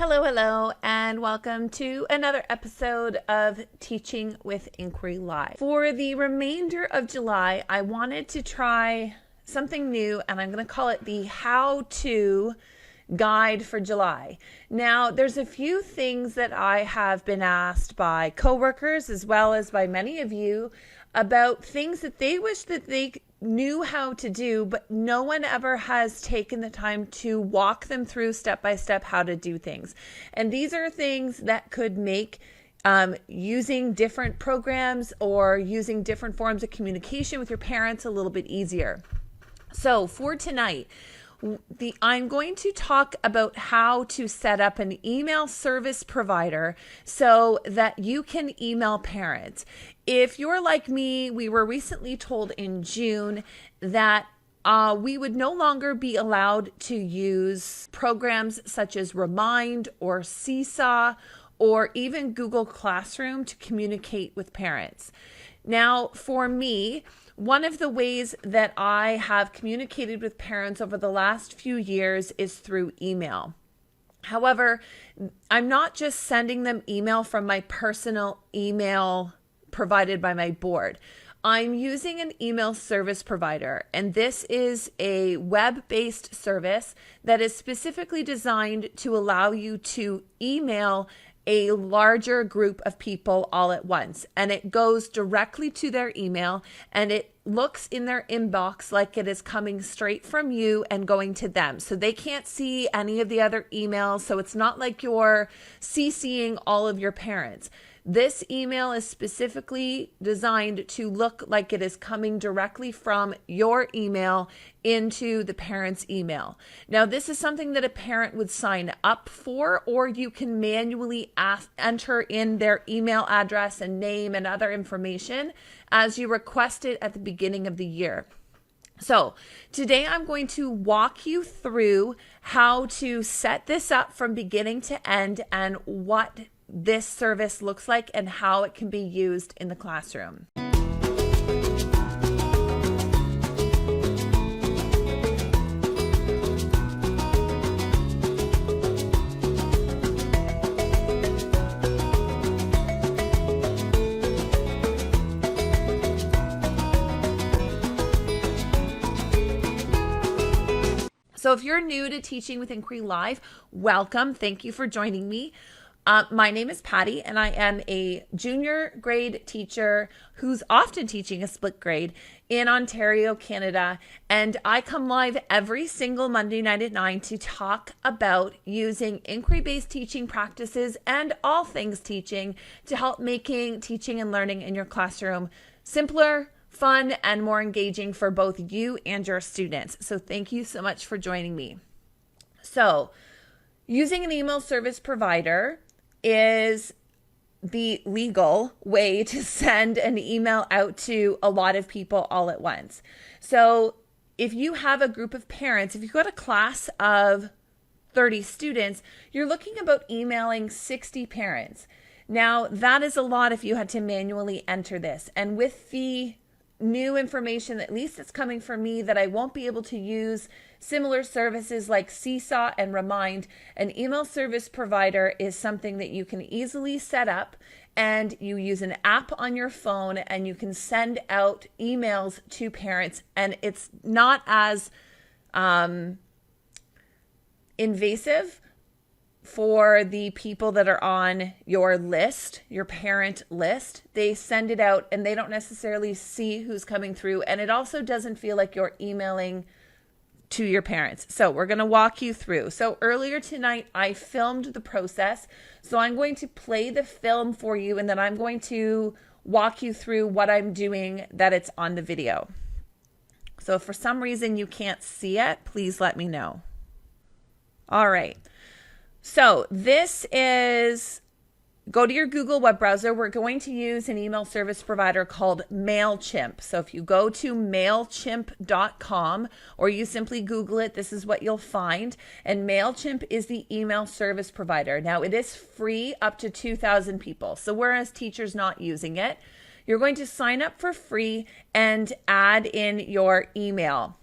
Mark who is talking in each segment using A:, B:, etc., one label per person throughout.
A: Hello, and welcome to another episode of Teaching with Inquiry Live. For the remainder of July, I wanted to try something new, and I'm going to call it the how-to guide for July. Now, there's a few things that I have been asked by coworkers as well as by many of you about things that they wish that they knew how to do, but no one ever has taken the time to walk them through step by step how to do things. And these are things that could make using different programs or using different forms of communication with your parents a little bit easier. So for tonight, I'm going to talk about how to set up an email service provider so that you can email parents. If you're like me, we were recently told in June that we would no longer be allowed to use programs such as Remind or Seesaw or even Google Classroom to communicate with parents. Now, for me, one of the ways that I have communicated with parents over the last few years is through email. However, I'm not just sending them email from my personal email provided by my board. I'm using an email service provider, and this is a web-based service that is specifically designed to allow you to email a larger group of people all at once, and it goes directly to their email, and it looks in their inbox like it is coming straight from you and going to them. So they can't see any of the other emails, so it's not like you're CCing all of your parents. This email is specifically designed to look like it is coming directly from your email into the parent's email. Now, this is something that a parent would sign up for, or you can manually enter in their email address and name and other information as you request it at the beginning of the year. So today I'm going to walk you through how to set this up from beginning to end and what this service looks like and how it can be used in the classroom. So if you're new to Teaching with Inquiry Live, welcome. Thank you for joining me. My name is Patty, and I am a junior grade teacher who's often teaching a split grade in Ontario, Canada. And I come live every single Monday night at 9 to talk about using inquiry-based teaching practices and all things teaching to help making teaching and learning in your classroom simpler, fun, and more engaging for both you and your students. So thank you so much for joining me. So using an email service provider is the legal way to send an email out to a lot of people all at once. So if you have a group of parents, if you've got a class of 30 students, you're looking about emailing 60 parents. Now, that is a lot if you had to manually enter this. And with the new information, at least it's coming from me, that I won't be able to use similar services like Seesaw and Remind, an email service provider is something that you can easily set up, and you use an app on your phone and you can send out emails to parents, and it's not as invasive for the people that are on your list, your parent list. They send it out and they don't necessarily see who's coming through. And it also doesn't feel like you're emailing to your parents. So we're going to walk you through. So earlier tonight, I filmed the process. So I'm going to play the film for you, and then I'm going to walk you through what I'm doing that it's on the video. So if for some reason you can't see it, please let me know. All right. So this is, go to your Google web browser. We're going to use an email service provider called MailChimp. So if you go to MailChimp.com or you simply Google it, this is what you'll find. And MailChimp is the email service provider. Now it is free up to 2,000 people. So whereas teachers not using it, you're going to sign up for free and add in your email.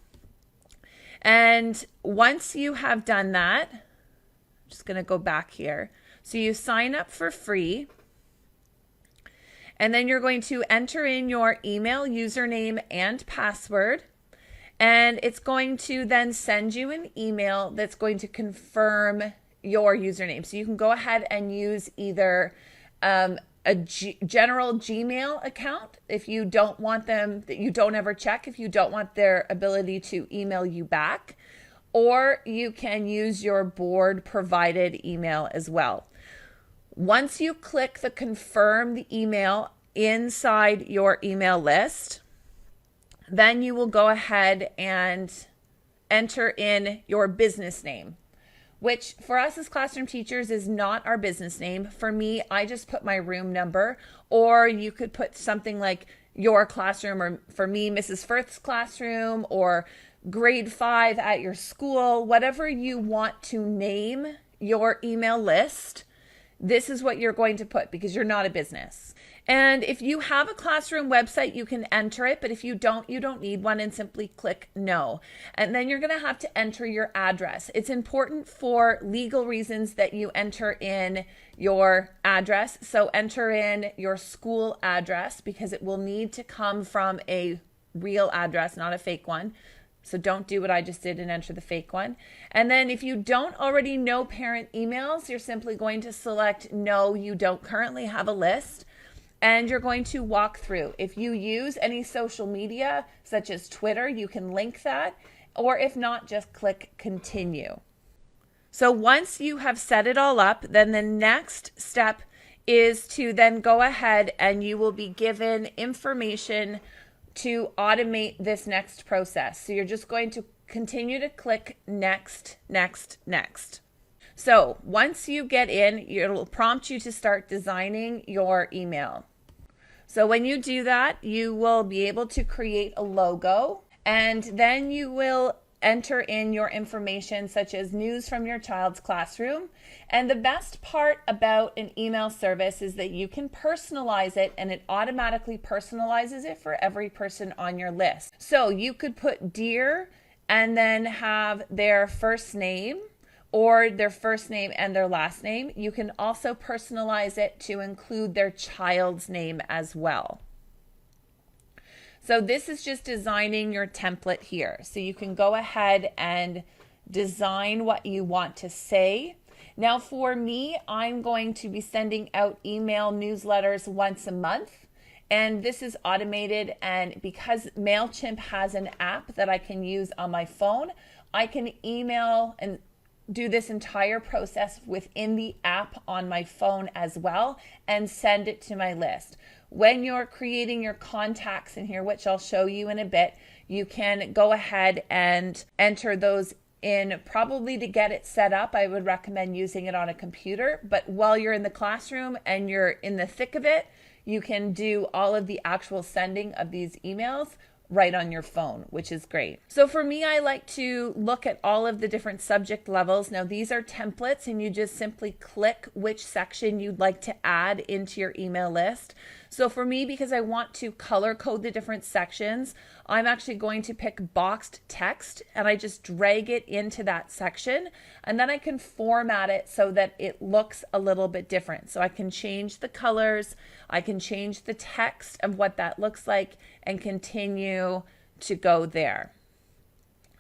A: And once you have done that, Just going to go back here. So you sign up for free, and then you're going to enter in your email, username, and password. And it's going to then send you an email that's going to confirm your username. So you can go ahead and use either a general Gmail account if you don't want them, that you don't ever check, if you don't want their ability to email you back, or you can use your board provided email as well. Once you click the confirm the email inside your email list, then you will go ahead and enter in your business name, which for us as classroom teachers is not our business name. For me, I just put my room number, or you could put something like your classroom, or for me, Mrs. Firth's classroom, or grade 5 at your school, whatever you want to name your email list. This is what you're going to put because you're not a business. And if you have a classroom website, you can enter it, but if you don't need one, and simply click no. And then you're going to have to enter your address. It's important for legal reasons that you enter in your address. So enter in your school address because it will need to come from a real address, not a fake one. So don't do what I just did and enter the fake one. And then if you don't already know parent emails, you're simply going to select no, you don't currently have a list. And you're going to walk through. If you use any social media, such as Twitter, you can link that. Or if not, just click continue. So once you have set it all up, then the next step is to then go ahead and you will be given information to automate this next process. So you're just going to continue to click next, next, next. So once you get in, it'll prompt you to start designing your email. So when you do that, you will be able to create a logo, and then you will enter in your information such as news from your child's classroom. And the best part about an email service is that you can personalize it, and it automatically personalizes it for every person on your list. So you could put dear and then have their first name, or their first name and their last name. You can also personalize it to include their child's name as well. So this is just designing your template here. So you can go ahead and design what you want to say. Now for me, I'm going to be sending out email newsletters once a month. And this is automated, and because MailChimp has an app that I can use on my phone, I can email and do this entire process within the app on my phone as well and send it to my list. When you're creating your contacts in here, which I'll show you in a bit, you can go ahead and enter those in. Probably to get it set up, I would recommend using it on a computer, but while you're in the classroom and you're in the thick of it, you can do all of the actual sending of these emails right on your phone, which is great. So for me, I like to look at all of the different subject levels. Now these are templates, and you just simply click which section you'd like to add into your email list. So for me, because I want to color code the different sections, I'm actually going to pick boxed text, and I just drag it into that section, and then I can format it so that it looks a little bit different. So I can change the colors, I can change the text of what that looks like, and continue to go there.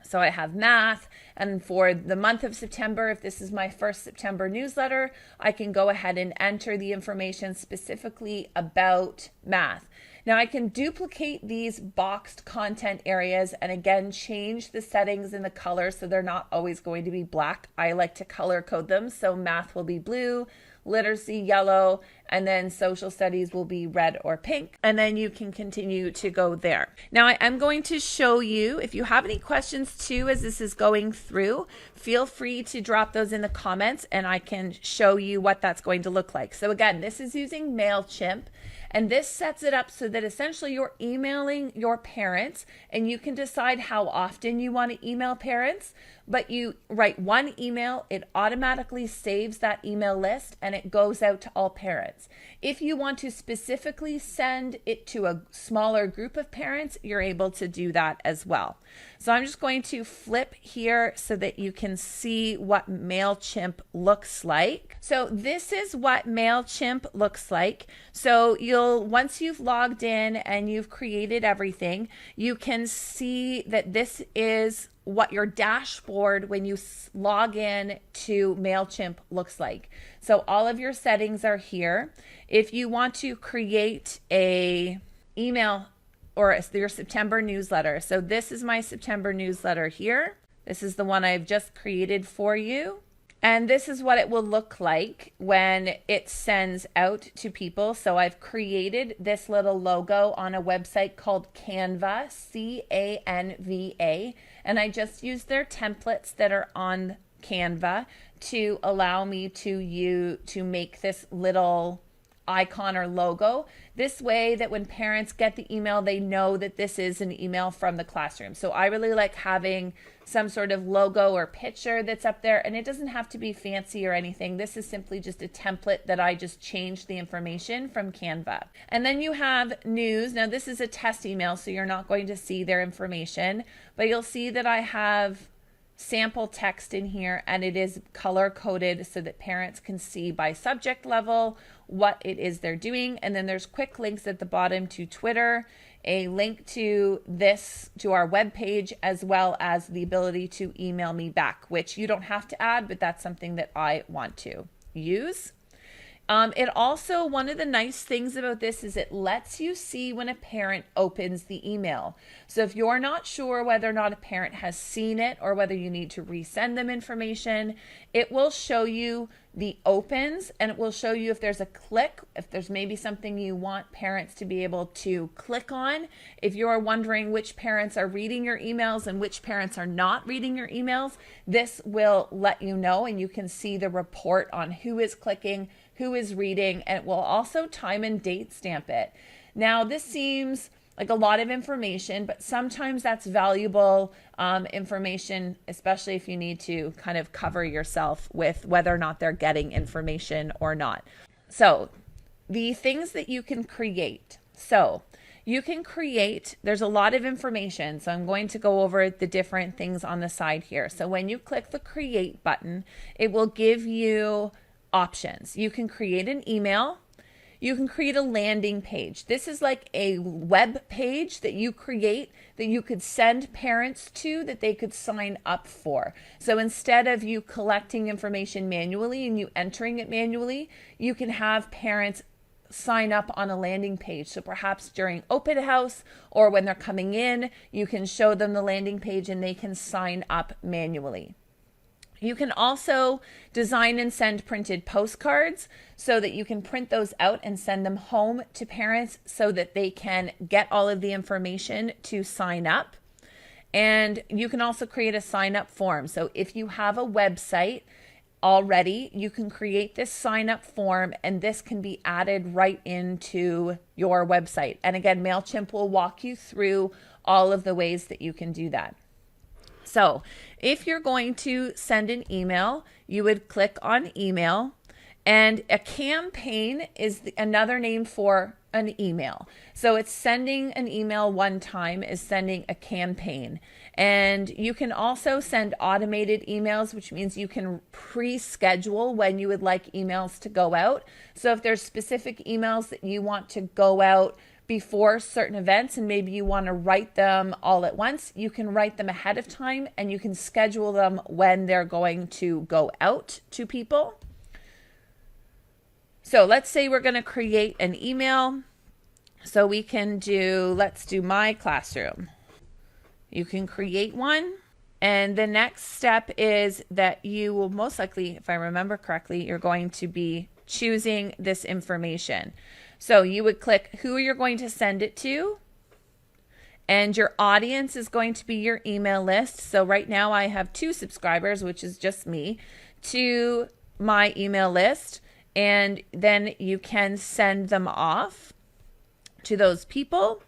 A: So I have math, and for the month of September, if this is my first September newsletter, I can go ahead and enter the information specifically about math. Now I can duplicate these boxed content areas and again change the settings and the color so they're not always going to be black. I like to color code them, so math will be blue, literacy yellow, and then social studies will be red or pink, and then you can continue to go there. Now I am going to show you, if you have any questions too as this is going through, feel free to drop those in the comments and I can show you what that's going to look like. So again, this is using MailChimp, and this sets it up so that essentially you're emailing your parents, and you can decide how often you want to email parents, but you write one email, it automatically saves that email list and it goes out to all parents. If you want to specifically send it to a smaller group of parents, you're able to do that as well. So I'm just going to flip here so that you can see what MailChimp looks like. So this is what MailChimp looks like. So once you've logged in and you've created everything, you can see that this is what your dashboard when you log in to MailChimp looks like. So all of your settings are here. If you want to create a email or your September newsletter, so this is my September newsletter here. This is the one I've just created for you. And this is what it will look like when it sends out to people. So I've created this little logo on a website called Canva, C-A-N-V-A. And I just used their templates that are on Canva to allow me to make this little icon or logo. This way that when parents get the email, they know that this is an email from the classroom. So I really like having some sort of logo or picture that's up there, and it doesn't have to be fancy or anything. This is simply just a template that I just changed the information from Canva. And then you have news. Now this is a test email, so you're not going to see their information, but you'll see that I have sample text in here, and it is color coded so that parents can see by subject level what it is they're doing. And then there's quick links at the bottom to Twitter, a link to our webpage, as well as the ability to email me back, which you don't have to add, but that's something that I want to use. It also, one of the nice things about this is it lets you see when a parent opens the email. So if you're not sure whether or not a parent has seen it or whether you need to resend them information, it will show you the opens, and it will show you if there's a click, if there's maybe something you want parents to be able to click on. If you're wondering which parents are reading your emails and which parents are not reading your emails, this will let you know, and you can see the report on who is clicking, who is reading, and it will also time and date stamp it. Now, this seems like a lot of information, but sometimes that's valuable information, especially if you need to kind of cover yourself with whether or not they're getting information or not. So the things that you can create. So you can create, there's a lot of information. So I'm going to go over the different things on the side here. So when you click the create button, it will give you options. You can create an email. You can create a landing page. This is like a web page that you create that you could send parents to that they could sign up for. So instead of you collecting information manually and you entering it manually, you can have parents sign up on a landing page. So perhaps during open house or when they're coming in, you can show them the landing page and they can sign up manually. You can also design and send printed postcards so that you can print those out and send them home to parents so that they can get all of the information to sign up. And you can also create a sign up form. So if you have a website already, you can create this sign up form, and this can be added right into your website. And again, MailChimp will walk you through all of the ways that you can do that. So if you're going to send an email, you would click on email, and a campaign is another name for an email. So it's sending an email one time is sending a campaign. And you can also send automated emails, which means you can pre-schedule when you would like emails to go out. So if there's specific emails that you want to go out before certain events and maybe you want to write them all at once, you can write them ahead of time and you can schedule them when they're going to go out to people. So let's say we're going to create an email. So we can let's do my classroom. You can create one. And the next step is that you will most likely, if I remember correctly, you're going to be choosing this information. So you would click who you're going to send it to, and your audience is going to be your email list. So right now I have 2 subscribers, which is just me, to my email list, and then you can send them off to those people.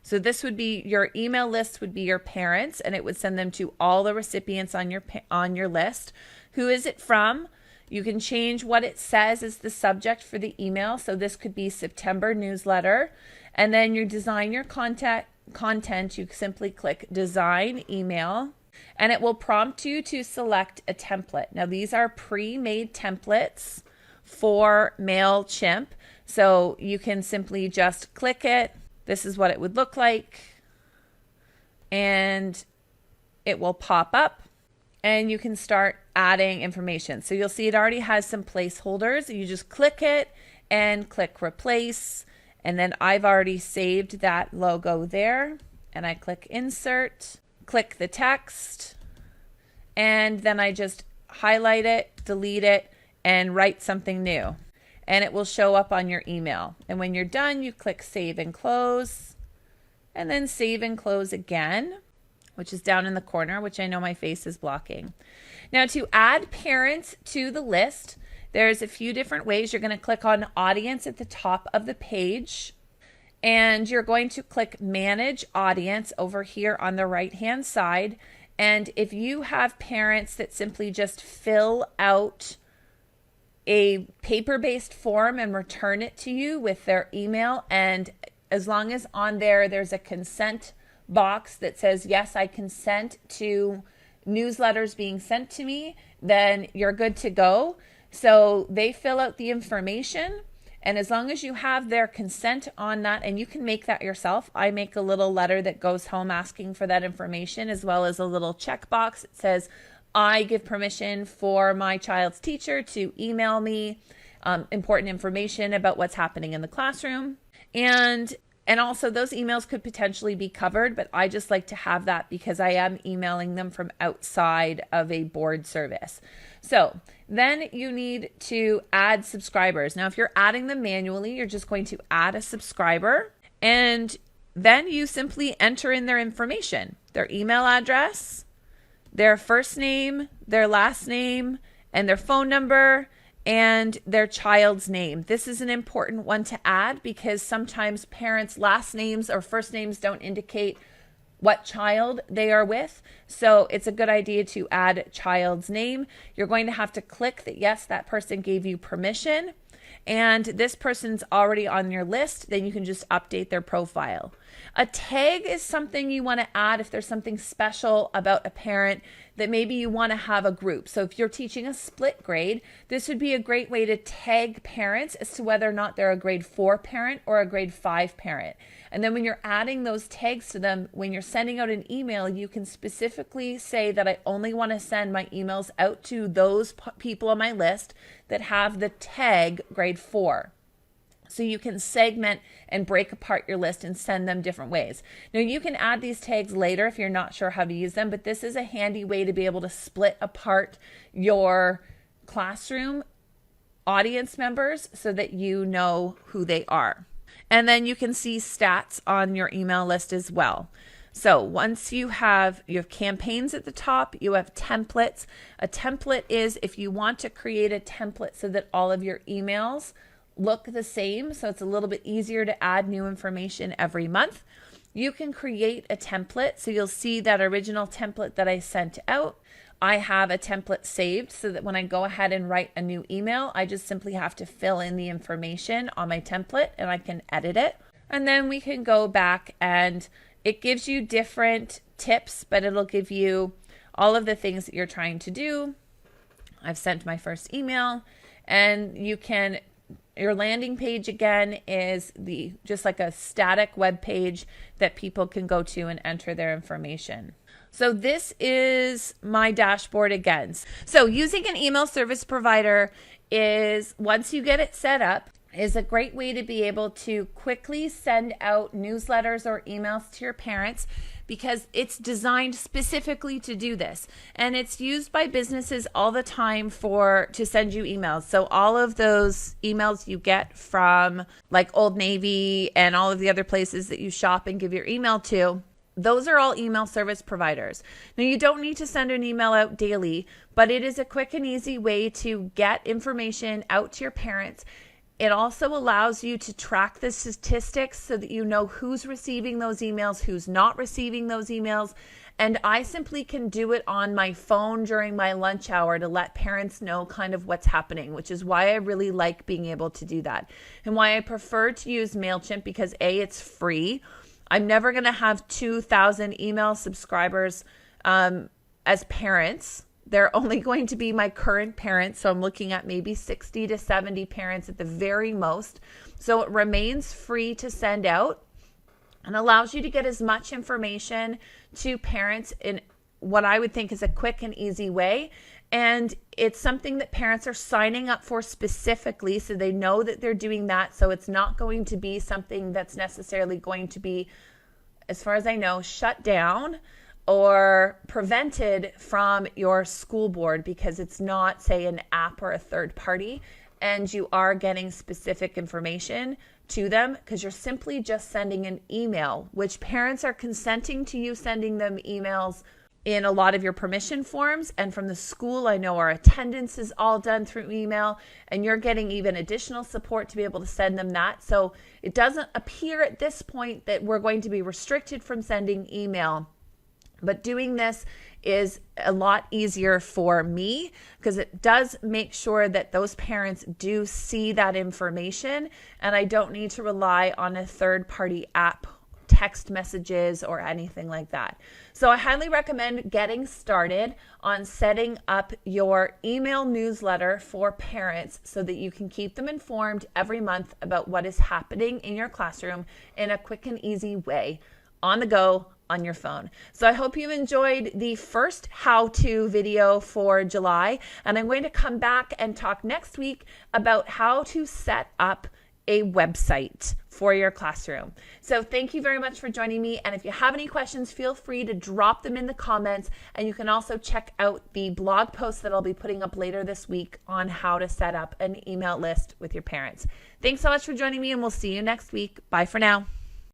A: So this would be your email list, would be your parents, and it would send them to all the recipients on your list. Who is it from? You can change what it says as the subject for the email. So this could be September newsletter. And then you design your contact content, you simply click Design Email, and it will prompt you to select a template. Now, these are pre-made templates for MailChimp, so you can simply just click it. This is what it would look like, and it will pop up, and you can start adding information. So you'll see it already has some placeholders. You just click it and click Replace, and then I've already saved that logo there, and I click Insert, click the text, and then I just highlight it, delete it, and write something new, and it will show up on your email. And when you're done, you click Save and Close, and then Save and Close again, which is down in the corner, which I know my face is blocking. Now, to add parents to the list, there's a few different ways. You're going to click on Audience at the top of the page, and you're going to click Manage Audience over here on the right-hand side. And if you have parents that simply just fill out a paper-based form and return it to you with their email, and as long as on there there's a consent box that says, yes, I consent to newsletters being sent to me, then you're good to go. So they fill out the information, and as long as you have their consent on that, and you can make that yourself. I make a little letter that goes home asking for that information, as well as a little checkbox that says, I give permission for my child's teacher to email me important information about what's happening in the classroom. And also those emails could potentially be covered, but I just like to have that because I am emailing them from outside of a board service. So then you need to add subscribers. Now, if you're adding them manually, you're just going to add a subscriber, and then you simply enter in their information, their email address, their first name, their last name, and their phone number, and their child's name. This is an important one to add because sometimes parents' last names or first names don't indicate what child they are with. So it's a good idea to add child's name. You're going to have to click that, yes, that person gave you permission, and this person's already on your list. Then you can just update their profile. A tag is something you want to add if there's something special about a parent that maybe you want to have a group. So if you're teaching a split grade, this would be a great way to tag parents as to whether or not they're a grade 4 parent or a grade 5 parent. And then when you're adding those tags to them, when you're sending out an email, you can specifically say that I only want to send my emails out to those people on my list that have the tag grade 4. So you can segment and break apart your list and send them different ways. Now, you can add these tags later if you're not sure how to use them, but this is a handy way to be able to split apart your classroom audience members so that you know who they are. And then you can see stats on your email list as well. So once you have campaigns at the top, you have templates. A template is if you want to create a template so that all of your emails look the same, so it's a little bit easier to add new information every month. You can create a template. So you'll see that original template that I sent out. I have a template saved so that when I go ahead and write a new email, I just simply have to fill in the information on my template and I can edit it. And then we can go back, and it gives you different tips, but it'll give you all of the things that you're trying to do. I've sent my first email, and your landing page again is just like a static web page that people can go to and enter their information. So this is my dashboard again. So using an email service provider is, once you get it set up, is a great way to be able to quickly send out newsletters or emails to your parents, because it's designed specifically to do this. And it's used by businesses all the time to send you emails. So all of those emails you get from like Old Navy and all of the other places that you shop and give your email to, those are all email service providers. Now, you don't need to send an email out daily, but it is a quick and easy way to get information out to your parents. It also allows you to track the statistics so that you know who's receiving those emails, who's not receiving those emails. And I simply can do it on my phone during my lunch hour to let parents know kind of what's happening, which is why I really like being able to do that. And why I prefer to use MailChimp, because A, it's free. I'm never going to have 2,000 email subscribers as parents. They're only going to be my current parents. So I'm looking at maybe 60 to 70 parents at the very most. So it remains free to send out and allows you to get as much information to parents in what I would think is a quick and easy way. And it's something that parents are signing up for specifically, so they know that they're doing that. So it's not going to be something that's necessarily going to be, as far as I know, shut down or prevented from your school board because it's not, say, an app or a third party, and you are getting specific information to them because you're simply just sending an email, which parents are consenting to you sending them emails in a lot of your permission forms. And from the school, I know our attendance is all done through email, and you're getting even additional support to be able to send them that. So it doesn't appear at this point that we're going to be restricted from sending email. But doing this is a lot easier for me because it does make sure that those parents do see that information, and I don't need to rely on a third-party app, text messages, or anything like that. So I highly recommend getting started on setting up your email newsletter for parents so that you can keep them informed every month about what is happening in your classroom in a quick and easy way, on the go, on your phone. So I hope you enjoyed the first how-to video for July, and I'm going to come back and talk next week about how to set up a website for your classroom. So thank you very much for joining me, and if you have any questions, feel free to drop them in the comments, and you can also check out the blog post that I'll be putting up later this week on how to set up an email list with your parents. Thanks so much for joining me, and we'll see you next week. Bye for now.